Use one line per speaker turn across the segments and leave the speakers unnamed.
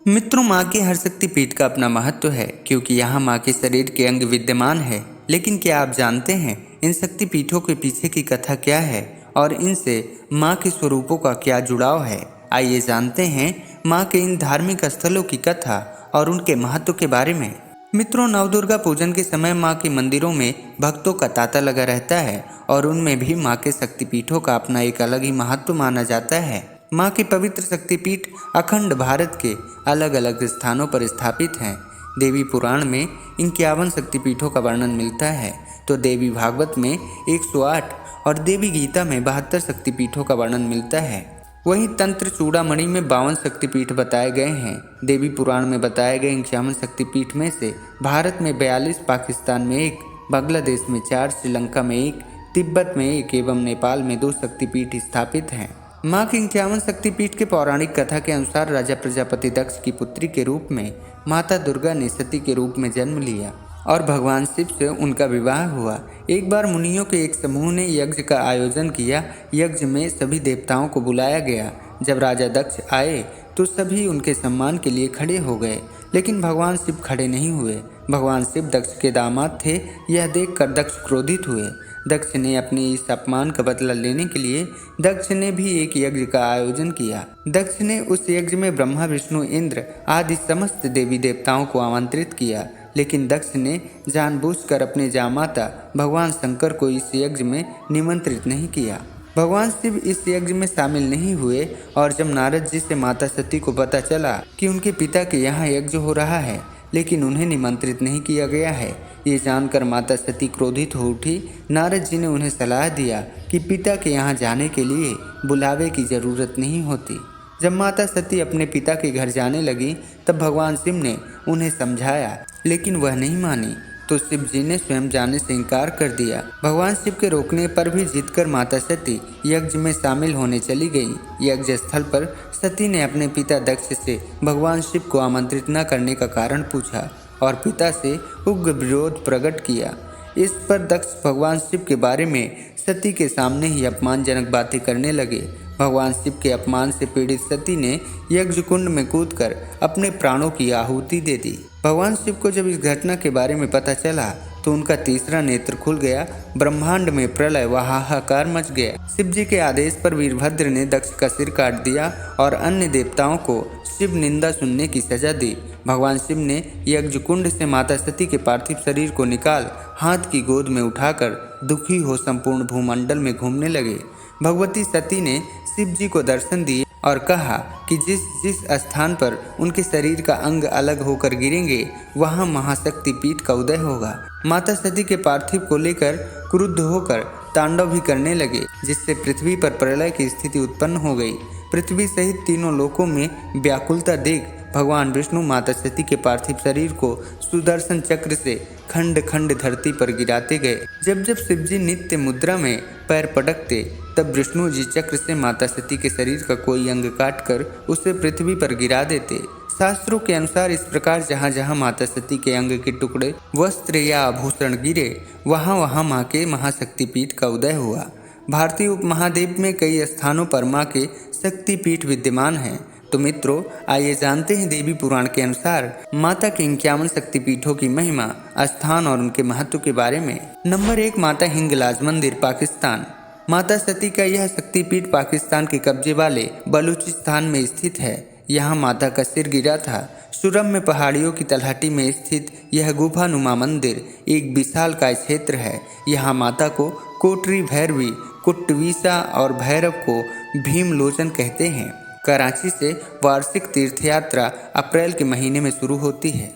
मित्रों, माँ के हर शक्तिपीठ का अपना महत्व है क्योंकि यहाँ माँ के शरीर के अंग विद्यमान है। लेकिन क्या आप जानते हैं इन शक्तिपीठों के पीछे की कथा क्या है और इनसे माँ के स्वरूपों का क्या जुड़ाव है? आइए जानते हैं माँ के इन धार्मिक स्थलों की कथा और उनके महत्व के बारे में। मित्रों, नवदुर्गा पूजन के समय माँ के मंदिरों में भक्तों का तांता लगा रहता है और उनमें भी माँ के शक्तिपीठों का अपना एक अलग ही महत्व माना जाता है। माँ के पवित्र शक्तिपीठ अखंड भारत के अलग अलग स्थानों पर स्थापित हैं। देवी पुराण में 51 शक्तिपीठों का वर्णन मिलता है, तो देवी भागवत में 108 और देवी गीता में 72 शक्तिपीठों का वर्णन मिलता है। वहीं तंत्र चूड़ामणि में 52 शक्तिपीठ बताए गए हैं। देवी पुराण में बताए गए 51 शक्तिपीठ में से भारत में 42, पाकिस्तान में 1, बांग्लादेश में 4, श्रीलंका में 1, तिब्बत में 1 एवं नेपाल में 2 शक्तिपीठ स्थापित हैं। माँ के 51 शक्तिपीठ के पौराणिक कथा के अनुसार राजा प्रजापति दक्ष की पुत्री के रूप में माता दुर्गा ने सती के रूप में जन्म लिया और भगवान शिव से उनका विवाह हुआ। एक बार मुनियों के एक समूह ने यज्ञ का आयोजन किया। यज्ञ में सभी देवताओं को बुलाया गया। जब राजा दक्ष आए तो सभी उनके सम्मान के लिए खड़े हो गए, लेकिन भगवान शिव खड़े नहीं हुए। भगवान शिव दक्ष के दामाद थे। यह देखकर दक्ष क्रोधित हुए। दक्ष ने अपने इस अपमान का बदला लेने के लिए दक्ष ने भी एक यज्ञ का आयोजन किया। दक्ष ने उस यज्ञ में ब्रह्मा, विष्णु, इंद्र आदि समस्त देवी देवताओं को आमंत्रित किया, लेकिन दक्ष ने जानबूझकर अपने जामाता भगवान शंकर को इस यज्ञ में निमंत्रित नहीं किया। भगवान शिव इस यज्ञ में शामिल नहीं हुए और जब नारद जी से माता सती को पता चला कि उनके पिता के यहाँ यज्ञ हो रहा है लेकिन उन्हें निमंत्रित नहीं किया गया है, ये जानकर माता सती क्रोधित हो उठी। नारद जी ने उन्हें सलाह दिया कि पिता के यहाँ जाने के लिए बुलावे की जरूरत नहीं होती। जब माता सती अपने पिता के घर जाने लगी तब भगवान शिव ने उन्हें समझाया, लेकिन वह नहीं मानी, तो शिव जी ने स्वयं जाने से इनकार कर दिया। भगवान शिव के रोकने पर भी जीत कर माता सती यज्ञ में शामिल होने चली गई। यज्ञ स्थल पर सती ने अपने पिता दक्ष से भगवान शिव को आमंत्रित न करने का कारण पूछा और पिता से उग्र विरोध प्रकट किया। इस पर दक्ष भगवान शिव के बारे में सती के सामने ही अपमानजनक बातें करने लगे। भगवान शिव के अपमान से पीड़ित सती ने यज्ञ कुंड में कूदकर अपने प्राणों की आहुति दे दी। भगवान शिव को जब इस घटना के बारे में पता चला तो उनका तीसरा नेत्र खुल गया। ब्रह्मांड में प्रलय व हाहाकार मच गया। शिव जी के आदेश पर वीरभद्र ने दक्ष का सिर काट दिया और अन्य देवताओं को शिव निंदा सुनने की सजा दी। भगवान शिव ने यज्ञ कुंड से माता सती के पार्थिव शरीर को निकाल हाथ की गोद में उठाकर दुखी हो संपूर्ण भूमंडल में घूमने लगे। भगवती सती ने शिव जी को दर्शन दिए और कहा कि जिस जिस स्थान पर उनके शरीर का अंग अलग होकर गिरेंगे वहां महाशक्ति पीठ का उदय होगा। माता सती के पार्थिव को लेकर क्रुद्ध होकर तांडव भी करने लगे, जिससे पृथ्वी पर प्रलय की स्थिति उत्पन्न हो गई। पृथ्वी सहित तीनों लोकों में व्याकुलता देख भगवान विष्णु माता सती के पार्थिव शरीर को सुदर्शन चक्र से खंड खंड धरती पर गिराते गए। जब जब शिवजी नित्य मुद्रा में पैर पटकते तब विष्णु जी चक्र से माता सती के शरीर का कोई अंग काटकर उसे पृथ्वी पर गिरा देते। शास्त्रों के अनुसार इस प्रकार जहाँ जहाँ माता सती के अंग के टुकड़े, वस्त्र या आभूषण गिरे वहाँ वहाँ माँ के महाशक्तिपीठ का उदय हुआ। भारतीय उपमहाद्वीप में कई स्थानों पर माँ के शक्तिपीठ विद्यमान हैं। तो मित्रों, आइए जानते हैं देवी पुराण के अनुसार माता के 51 शक्तिपीठों की महिमा, स्थान और उनके महत्व के बारे में। नंबर 1, माता हिंगलाज मंदिर, पाकिस्तान। माता सती का यह शक्तिपीठ पाकिस्तान के कब्जे वाले बलूचिस्तान में स्थित है। यहाँ माता का सिर गिरा था। सुरम्य पहाड़ियों की तलहटी में स्थित यह गुफानुमा मंदिर एक विशालकाय क्षेत्र है। यहाँ माता को कोटरी भैरवी, कुट्टवीसा और भैरव को भीमलोचन कहते हैं। कराची से वार्षिक तीर्थयात्रा अप्रैल के महीने में शुरू होती है।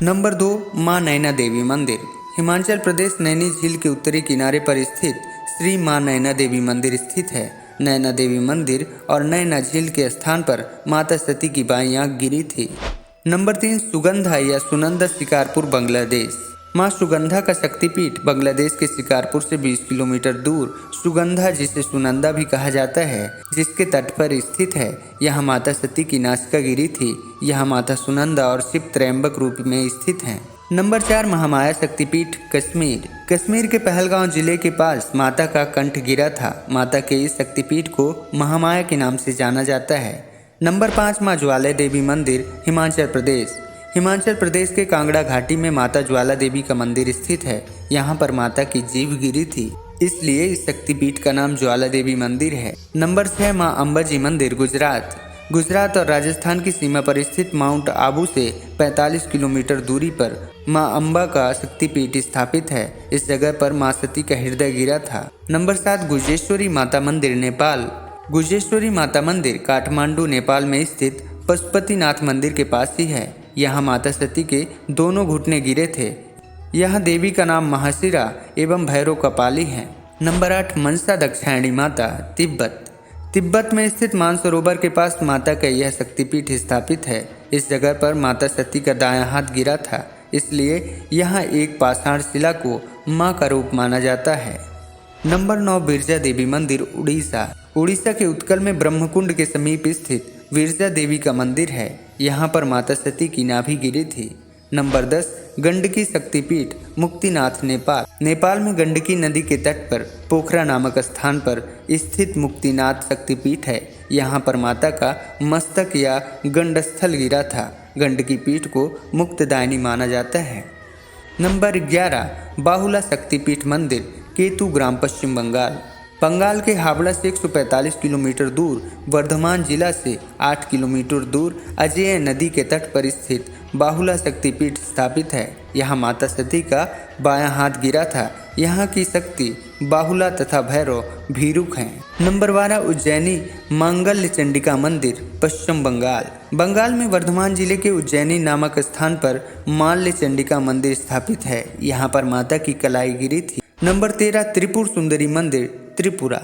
नंबर 2, माँ नैना देवी मंदिर, हिमाचल प्रदेश नैनी झील के उत्तरी किनारे पर स्थित श्री माँ नैना देवी मंदिर स्थित है। नैना देवी मंदिर और नैना झील के स्थान पर माता सती की बाईं आंख गिरी थी। नंबर 3, सुगंधा या सुनंदा, शिकारपुर, बांग्लादेश। माँ सुगंधा का शक्तिपीठ बांग्लादेश के शिकारपुर से 20 किलोमीटर दूर सुगंधा, जिसे सुनंदा भी कहा जाता है, जिसके तट पर स्थित है। यहाँ माता सती की नासिका गिरी थी। यहाँ माता सुनंदा और शिव त्रयंबक रूप में स्थित हैं। नंबर 4, महामाया शक्तिपीठ, कश्मीर। कश्मीर के पहलगांव जिले के पास माता का कंठ गिरा था। माता के इस शक्तिपीठ को महामाया के नाम से जाना जाता है। नंबर 5 माँ ज्वाला देवी मंदिर, हिमाचल प्रदेश। हिमाचल प्रदेश के कांगड़ा घाटी में माता ज्वाला देवी का मंदिर स्थित है। यहाँ पर माता की जीव गिरी थी, इसलिए इस शक्तिपीठ का नाम ज्वाला देवी मंदिर है। नंबर 6 माँ अंबाजी मंदिर, गुजरात। गुजरात और राजस्थान की सीमा पर स्थित माउंट आबू से 45 किलोमीटर दूरी पर माँ अम्बा का शक्तिपीठ स्थापित है। इस जगह पर माँ सती का हृदय गिरा था। नंबर 7 गुजेश्वरी माता मंदिर, नेपाल। गुजेश्वरी माता मंदिर काठमांडू, नेपाल में स्थित पशुपतिनाथ मंदिर के पास ही है। यहाँ माता सती के दोनों घुटने गिरे थे। यह देवी का नाम महाशिरा एवं भैरव कपाली है। नंबर 8 मनसा दक्षायणी माता, तिब्बत। तिब्बत में स्थित मानसरोवर के पास माता का यह शक्तिपीठ स्थापित है। इस जगह पर माता सती का दायां हाथ गिरा था, इसलिए यहाँ एक पाषाण शिला को माँ का रूप माना जाता है। नंबर 9 बिरजा देवी मंदिर, उड़ीसा। उड़ीसा के उत्कल में ब्रह्मकुंड के समीप स्थित बिरजा देवी का मंदिर है। यहाँ पर माता सती की नाभि गिरी थी। नंबर 10 गंडकी शक्तिपीठ, मुक्तिनाथ, नेपाल। नेपाल में गंडकी नदी के तट पर पोखरा नामक स्थान पर स्थित मुक्तिनाथ शक्तिपीठ है। यहाँ पर माता का मस्तक या गंडस्थल गिरा था। गंडकी पीठ को मुक्तदायिनी माना जाता है। नंबर 11 बाहुला शक्तिपीठ मंदिर, केतुग्राम, पश्चिम बंगाल। बंगाल के हावड़ा से 145 किलोमीटर दूर, वर्धमान जिला से 8 किलोमीटर दूर अजेय नदी के तट पर स्थित बाहुला शक्तिपीठ स्थापित है। यहाँ माता सती का बायां हाथ गिरा था। यहाँ की शक्ति बाहुला तथा भैरव भीरुक हैं। नंबर 12 उज्जैनी मांगल्य चंडिका मंदिर, पश्चिम बंगाल। बंगाल में वर्धमान जिले के उज्जैनी नामक स्थान पर माल्य चंडिका मंदिर स्थापित है। यहाँ पर माता की कलाई गिरी थी। नंबर 13 त्रिपुर सुंदरी मंदिर, त्रिपुरा।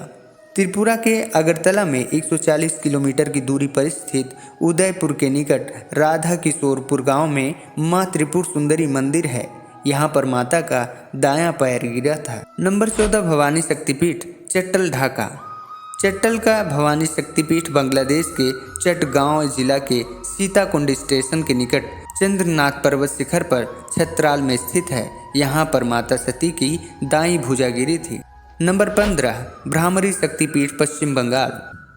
त्रिपुरा के अगरतला में 140 किलोमीटर की दूरी पर स्थित उदयपुर के निकट राधा किशोरपुर गांव में मां त्रिपुर सुंदरी मंदिर है। यहां पर माता का दायां पैर गिरा था। नंबर 14 भवानी शक्तिपीठ, चट्टल, ढाका। चट्टल का भवानी शक्तिपीठ बांग्लादेश के चटगांव जिला के सीताकुंड स्टेशन के निकट चंद्रनाथ पर्वत शिखर पर छत्राल में स्थित है। यहाँ पर माता सती की दाईं भुजा गिरी थी। नंबर 15 भ्रामरी शक्तिपीठ, पश्चिम बंगाल।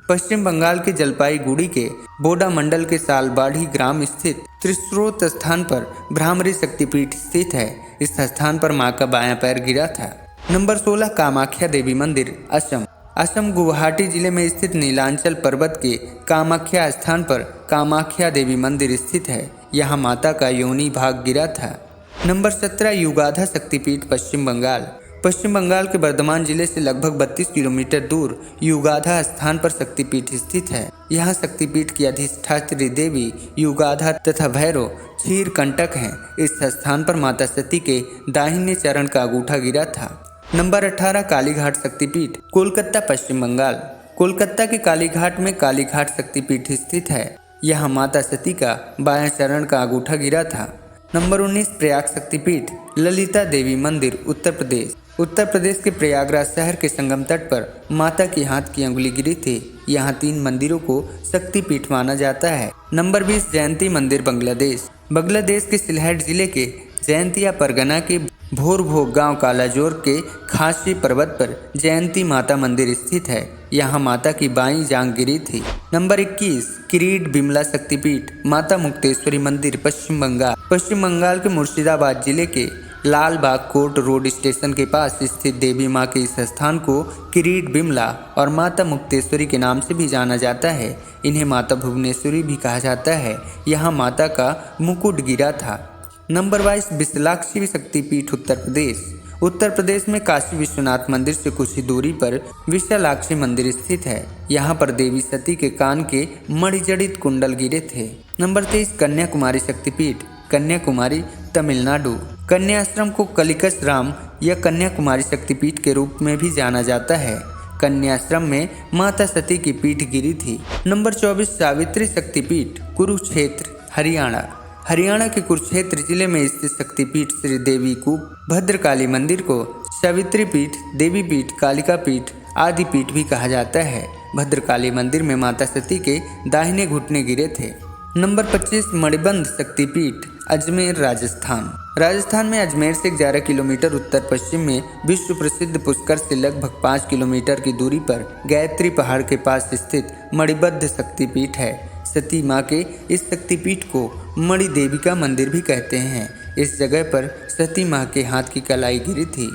पश्चिम बंगाल के जलपाईगुड़ी के बोडा मंडल के सालबाढ़ी ग्राम स्थित त्रिस्रोत स्थान पर भ्रामरी शक्तिपीठ स्थित है। इस स्थान पर मां का बायां पैर गिरा था। नंबर 16 कामाख्या देवी मंदिर, असम। असम गुवाहाटी जिले में स्थित नीलांचल पर्वत के कामाख्या स्थान पर कामाख्या देवी मंदिर स्थित है। यहाँ माता का योनि भाग गिरा था। नंबर 17 युगाधा शक्तिपीठ, पश्चिम बंगाल। पश्चिम बंगाल के बर्धमान जिले से लगभग 32 किलोमीटर दूर युगाधा स्थान पर शक्तिपीठ स्थित है। यहाँ शक्तिपीठ की अधिष्ठात्री देवी युगाधा तथा भैरव क्षीर कंटक हैं। इस स्थान पर माता सती के दाहिने चरण का अंगूठा गिरा था। नंबर 18 कालीघाट शक्तिपीठ, कोलकाता, पश्चिम बंगाल। कोलकाता के कालीघाट में कालीघाट शक्तिपीठ स्थित है। यहाँ माता सती का बायां चरण का अंगूठा गिरा था। नंबर 19 प्रयाग शक्तिपीठ, ललिता देवी मंदिर, उत्तर प्रदेश। उत्तर प्रदेश के प्रयागराज शहर के संगम तट पर माता की हाथ की अंगुली गिरी थी। यहाँ 3 मंदिरों को शक्तिपीठ माना जाता है। नंबर 20 जयंती मंदिर, बांग्लादेश। बांग्लादेश के सिलहट जिले के जयंतिया परगना के भोरभोग गांव कालाजोर के खासी पर्वत पर जयंती माता मंदिर स्थित है। यहाँ माता की बाईं जांघ गिरी थी। नंबर 21 किरीट बिमला शक्तिपीठ, माता मुक्तेश्वरी मंदिर, पश्चिम बंगाल। पश्चिम बंगाल के मुर्शिदाबाद जिले के लाल बाग कोट रोड स्टेशन के पास स्थित देवी माँ के इस स्थान को किरीट बिमला और माता मुक्तेश्वरी के नाम से भी जाना जाता है। इन्हें माता भुवनेश्वरी भी कहा जाता है। यहाँ माता का मुकुट गिरा था। नंबर 22 विशालाक्षी शक्तिपीठ, उत्तर प्रदेश। उत्तर प्रदेश में काशी विश्वनाथ मंदिर से कुछ ही दूरी पर विशालाक्षी मंदिर स्थित है। यहाँ पर देवी सती के कान के मणिजड़ित कुंडल गिरे थे। नंबर 23 कन्याकुमारी शक्तिपीठ, कन्याकुमारी, तमिलनाडु। कन्याश्रम को कलिकस राम या कन्याकुमारी शक्तिपीठ के रूप में भी जाना जाता है। कन्याश्रम में माता सती की पीठ गिरी थी। नंबर 24 सावित्री शक्तिपीठ, कुरुक्षेत्र, हरियाणा। हरियाणा के कुरुक्षेत्र जिले में स्थित शक्तिपीठ श्री देवी कूप भद्रकाली मंदिर को सावित्री पीठ, देवी पीठ, कालिका पीठ आदि पीठ भी कहा जाता है। भद्रकाली मंदिर में माता सती के दाहिने घुटने गिरे थे। नंबर 25 मणिबंध शक्तिपीठ, अजमेर, राजस्थान। राजस्थान में अजमेर से 11 किलोमीटर उत्तर पश्चिम में विश्व प्रसिद्ध पुष्कर से लगभग 5 किलोमीटर की दूरी पर गायत्री पहाड़ के पास स्थित मणिबद्ध शक्तिपीठ है। सती माँ के इस शक्तिपीठ को मणि देविका मंदिर भी कहते हैं। इस जगह पर सती माँ के हाथ की कलाई गिरी थी।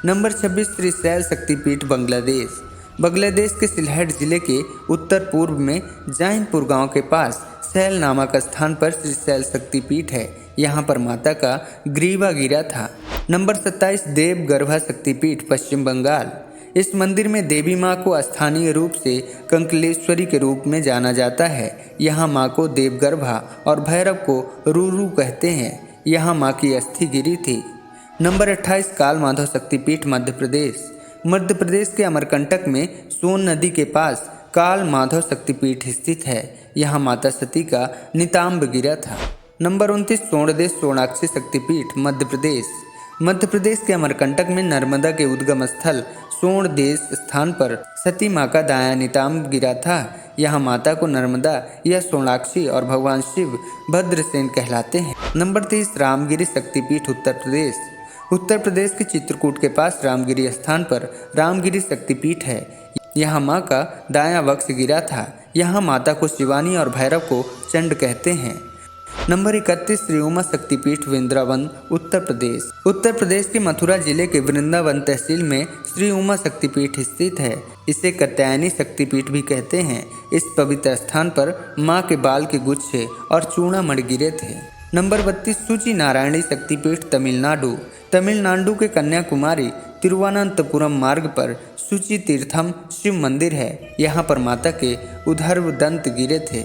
नंबर 26 श्रीशैल शक्तिपीठ बांग्लादेश। बांग्लादेश के सिलहट जिले के उत्तर पूर्व में जैनपुर गांव के पास शैल नामक स्थान पर श्रीशैल शक्तिपीठ है। यहाँ पर माता का ग्रीवा गिरा था। नंबर 27 देवगर्भा शक्तिपीठ पश्चिम बंगाल। इस मंदिर में देवी माँ को स्थानीय रूप से कंकलेश्वरी के रूप में जाना जाता है। यहाँ माँ को देवगर्भा और भैरव को रूरू कहते हैं। यहाँ माँ की अस्थि गिरी थी। नंबर 28 काल माधव शक्तिपीठ मध्य प्रदेश। मध्य प्रदेश के अमरकंटक में सोन नदी के पास काल माधव शक्तिपीठ स्थित है। यहाँ माता सती का नितांब गिरा था। नंबर 29 सोणदेश सोनाक्षी शक्तिपीठ मध्य प्रदेश। मध्य प्रदेश के अमरकंटक में नर्मदा के उद्गम स्थल सोणदेश स्थान पर सती माँ का दायां नितांब गिरा था। यहाँ माता को नर्मदा या सोनाक्षी और भगवान शिव भद्रसेन कहलाते हैं। नंबर 30 रामगिरी शक्तिपीठ उत्तर प्रदेश। उत्तर प्रदेश के चित्रकूट के पास रामगिरी स्थान पर रामगिरी शक्तिपीठ है। यहाँ माँ का दायां वक्ष गिरा था। यहाँ माता को शिवानी और भैरव को चंड कहते हैं। नंबर 31 श्री उमा शक्तिपीठ वृंदावन उत्तर प्रदेश। उत्तर प्रदेश के मथुरा जिले के वृंदावन तहसील में श्री उमा शक्तिपीठ स्थित है। इसे कात्यायनी शक्तिपीठ भी कहते हैं। इस पवित्र स्थान पर माँ के बाल के गुच्छे और चूड़ामणि गिरे थे। नंबर 32 सूची नारायणी शक्तिपीठ तमिलनाडु। तमिलनाडु के कन्याकुमारी तिरुवनंतपुरम मार्ग पर सूची तीर्थम शिव मंदिर है। यहाँ पर माता के उधर्व दंत गिरे थे।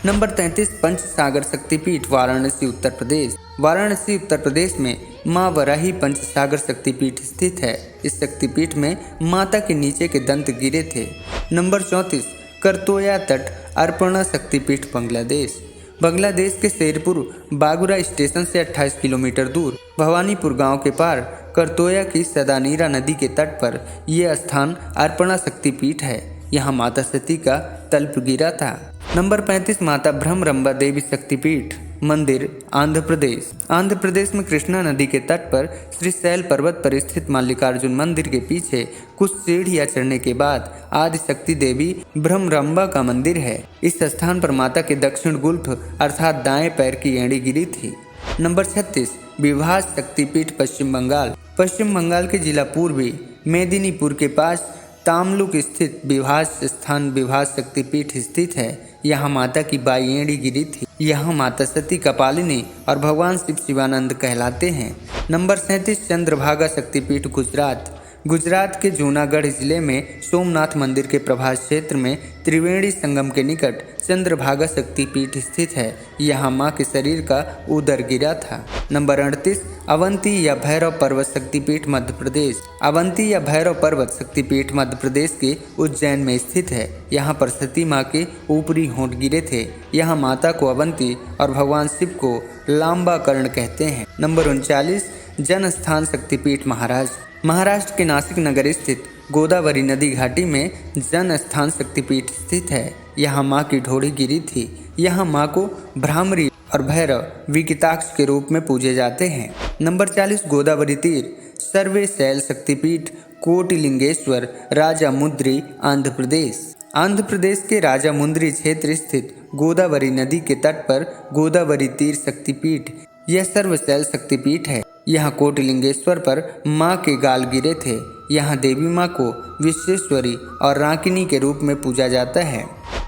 नंबर 33 पंचसागर शक्तिपीठ वाराणसी उत्तर प्रदेश। वाराणसी उत्तर प्रदेश में माँ वराही पंचसागर शक्तिपीठ स्थित है। इस शक्तिपीठ में माता के नीचे के दंत गिरे थे। नंबर 34 करतोया तट अर्पणा शक्तिपीठ बांग्लादेश। बांग्लादेश के शेरपुर बागुरा स्टेशन से 28 किलोमीटर दूर भवानीपुर गांव के पार करतोया की सदानीरा नदी के तट पर यह स्थान अर्पणा शक्तिपीठ है। यहाँ माता सती का तल्प गिरा था। नंबर 35 माता भ्रमरंबा देवी शक्तिपीठ मंदिर आंध्र प्रदेश। आंध्र प्रदेश में कृष्णा नदी के तट पर श्रीशैल पर्वत पर स्थित मल्लिकार्जुन मंदिर के पीछे कुछ सीढ़ियां चढ़ने के बाद आदिशक्ति देवी भ्रमरंबा का मंदिर है। इस स्थान पर माता के दक्षिण गुल्फ अर्थात दाएं पैर की एड़ी गिरी थी। नंबर 36 विभास शक्तिपीठ पश्चिम बंगाल। पश्चिम बंगाल के जिला पूर्वी मेदिनीपुर के पास तामलुक स्थित विभास स्थान विभास शक्तिपीठ स्थित है। यहाँ माता की बाई एड़ी गिरी थी। यहाँ माता सती कपालिनी और भगवान शिव शिवानंद कहलाते हैं। नंबर 37 चंद्रभागा शक्तिपीठ गुजरात। गुजरात के जूनागढ़ जिले में सोमनाथ मंदिर के प्रभास क्षेत्र में त्रिवेणी संगम के निकट चंद्रभागा शक्तिपीठ स्थित है। यहाँ माँ के शरीर का उदर गिरा था। नंबर 38 अवंती या भैरव पर्वत शक्तिपीठ मध्य प्रदेश। अवंती या भैरव पर्वत शक्तिपीठ मध्य प्रदेश के उज्जैन में स्थित है। यहाँ पर सती माँ के ऊपरी होंठ गिरे थे। यहाँ माता को अवंती और भगवान शिव को लांबाकर्ण कहते हैं। नंबर 39 जनस्थान शक्तिपीठ महाराष्ट्र के नासिक नगर स्थित गोदावरी नदी घाटी में जनस्थान शक्तिपीठ स्थित है। यहाँ माँ की ढोड़ी गिरी थी। यहाँ माँ को भ्रामरी और भैरव विकिताक्ष के रूप में पूजे जाते हैं। नंबर 40 गोदावरी तीर सर्वेशैल शक्तिपीठ कोटिलिंगेश्वर राजामुंद्री आंध्र प्रदेश। आंध्र प्रदेश के राजामुंद्री क्षेत्र स्थित गोदावरी नदी के तट पर गोदावरी तीर शक्तिपीठ यह सर्वशैल शक्तिपीठ है। यहाँ कोटिलिंगेश्वर पर माँ के गाल गिरे थे। यहाँ देवी माँ को विश्वेश्वरी और राकिनी के रूप में पूजा जाता है।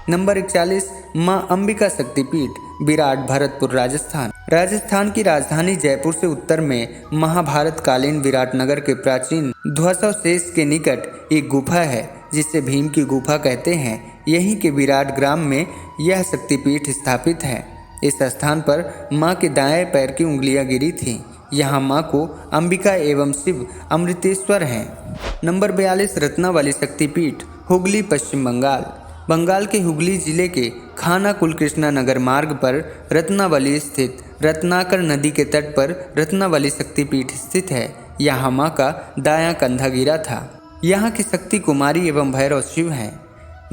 नंबर 41 माँ अंबिका शक्तिपीठ विराट भरतपुर राजस्थान की राजधानी जयपुर से उत्तर में महाभारत कालीन विराटनगर के प्राचीन ध्वजावशेष के निकट एक गुफा है जिसे भीम की गुफा कहते हैं। यहीं के विराट ग्राम में यह शक्तिपीठ स्थापित है। इस स्थान पर माँ के दाएं पैर की उंगलियां गिरी थीं। यहाँ माँ को अंबिका एवं शिव अमृतेश्वर हैं। नंबर 42 रत्नावली शक्तिपीठ हुगली पश्चिम बंगाल के हुगली जिले के खाना कुलकृष्णा नगर मार्ग पर रत्नावली स्थित रत्नाकर नदी के तट पर रत्नावली शक्तिपीठ स्थित है। यहाँ माँ का दायां कंधा गिरा था। यहाँ की शक्ति कुमारी एवं भैरव शिव हैं।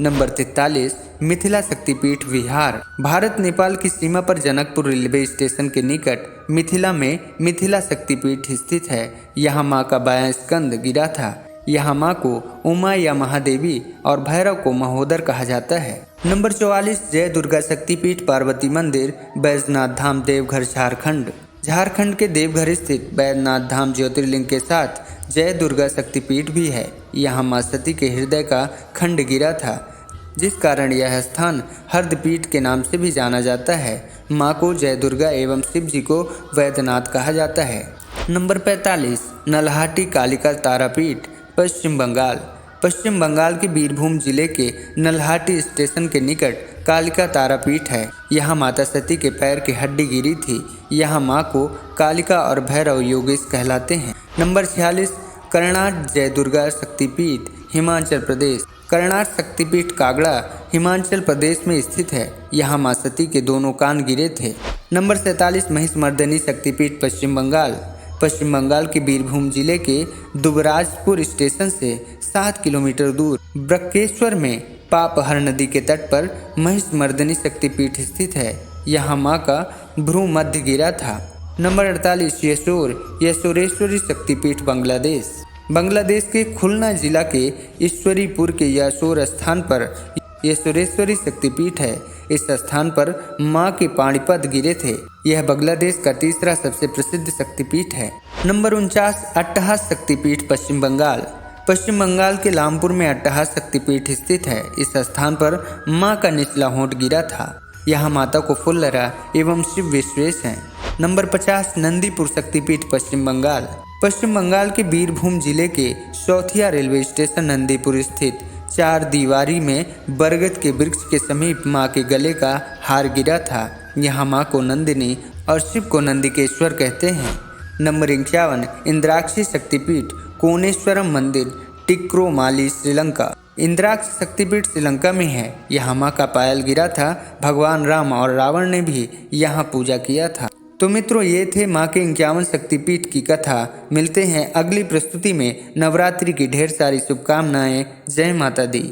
नंबर 43 मिथिला शक्तिपीठ विहार भारत नेपाल की सीमा पर जनकपुर रेलवे स्टेशन के निकट मिथिला में मिथिला शक्तिपीठ स्थित है। यहाँ माँ का बायां स्कंद गिरा था। यहाँ माँ को उमा या महादेवी और भैरव को महोदर कहा जाता है। नंबर 44 जय दुर्गा शक्तिपीठ पार्वती मंदिर बैजनाथ धाम देवघर झारखंड। झारखंड के देवघर स्थित बैजनाथ धाम ज्योतिर्लिंग के साथ जय दुर्गा शक्तिपीठ भी है। यहाँ मां सती के हृदय का खंड गिरा था, जिस कारण यह स्थान हरदपीठ के नाम से भी जाना जाता है। मां को जय दुर्गा एवं शिव जी को वैद्यनाथ कहा जाता है। नंबर 45 नल्हाटी कालिका तारापीठ पश्चिम बंगाल। पश्चिम बंगाल के बीरभूम जिले के नल्हाटी स्टेशन के निकट कालिका तारापीठ है। यहाँ माता सती के पैर की हड्डी गिरी थी। यहाँ माँ को कालिका और भैरव योगेश कहलाते हैं। नंबर 46 कर्नाट जय दुर्गा शक्तिपीठ हिमाचल प्रदेश। कर्नाट शक्तिपीठ कागड़ा हिमाचल प्रदेश में स्थित है। यहाँ माँ सती के दोनों कान गिरे थे। नंबर 47 महिषमर्दिनी शक्तिपीठ पश्चिम बंगाल। पश्चिम बंगाल के बीरभूम जिले के दुबराजपुर स्टेशन से 7 किलोमीटर दूर ब्रकेश्वर में पापहर नदी के तट पर महिषमर्दिनी शक्तिपीठ स्थित है। यहाँ माँ का भ्रू मध्य गिरा था। नंबर 48 यशोरेश्वरी शक्तिपीठ बांग्लादेश। बांग्लादेश के खुलना जिला के ईश्वरीपुर के यशोर स्थान पर यशोरेश्वरी शक्तिपीठ है। इस स्थान पर मां के पाणिपद गिरे थे। यह बांग्लादेश का तीसरा सबसे प्रसिद्ध शक्तिपीठ है। नंबर 49 अट्टहास शक्तिपीठ पश्चिम बंगाल। पश्चिम बंगाल के लामपुर में अट्टहास शक्तिपीठ स्थित है। इस स्थान पर मां का निचला होंठ गिरा था। यहाँ माता को फुल्लरा एवं शिव विश्वेश हैं। नंबर 50 नंदीपुर शक्तिपीठ पश्चिम बंगाल। पश्चिम बंगाल के बीरभूम जिले के चौथिया रेलवे स्टेशन नंदीपुर स्थित 4 दीवारी में बरगद के वृक्ष के समीप मां के गले का हार गिरा था। यहाँ मां को नंदिनी और शिव को नंदिकेश्वर कहते हैं। नंबर 51 इंद्राक्षी शक्तिपीठ कोनेश्वरम मंदिर टिक्रोमाली श्रीलंका। इंद्राक्ष शक्तिपीठ श्रीलंका में है। यहाँ मां का पायल गिरा था। भगवान राम और रावण ने भी यहाँ पूजा किया था। तो मित्रों, ये थे माँ के 51 शक्तिपीठ की कथा। मिलते हैं अगली प्रस्तुति में। नवरात्रि की ढेर सारी शुभकामनाएं। जय माता दी।